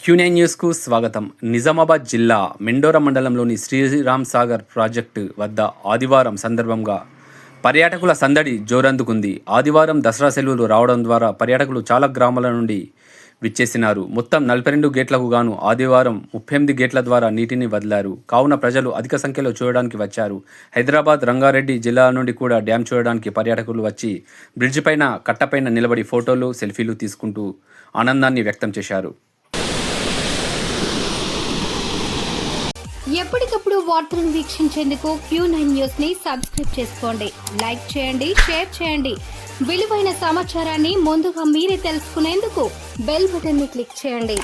Q9 న్యూస్కు స్వాగతం. నిజామాబాద్ జిల్లా మెండోర మండలంలోని శ్రీరామ్ సాగర్ ప్రాజెక్టు వద్ద ఆదివారం సందర్భంగా పర్యాటకుల సందడి జోరందుకుంది. ఆదివారం దసరా సెలవులు రావడం ద్వారా పర్యాటకులు చాలా గ్రామాల నుండి విచ్చేసినారు. మొత్తం 42 గేట్లకు గాను ఆదివారం 38 గేట్ల ద్వారా నీటిని వదిలారు. కావున ప్రజలు అధిక సంఖ్యలో చూడడానికి వచ్చారు. హైదరాబాద్, రంగారెడ్డి జిల్లాల నుండి కూడా డ్యాం చూడడానికి పర్యాటకులు వచ్చి బ్రిడ్జి పైన, కట్టపైన నిలబడి ఫోటోలు, సెల్ఫీలు తీసుకుంటూ ఆనందాన్ని వ్యక్తం చేశారు. ఎప్పటికప్పుడు వార్తలను వీక్షించేందుకు Q9 న్యూస్ ని సబ్స్క్రైబ్ చేసుకోండి, లైక్ చేయండి, షేర్ చేయండి. విలువైన సమాచారాన్ని ముందుగా మీరే తెలుసుకునేందుకు బెల్ బటన్ ని క్లిక్ చేయండి.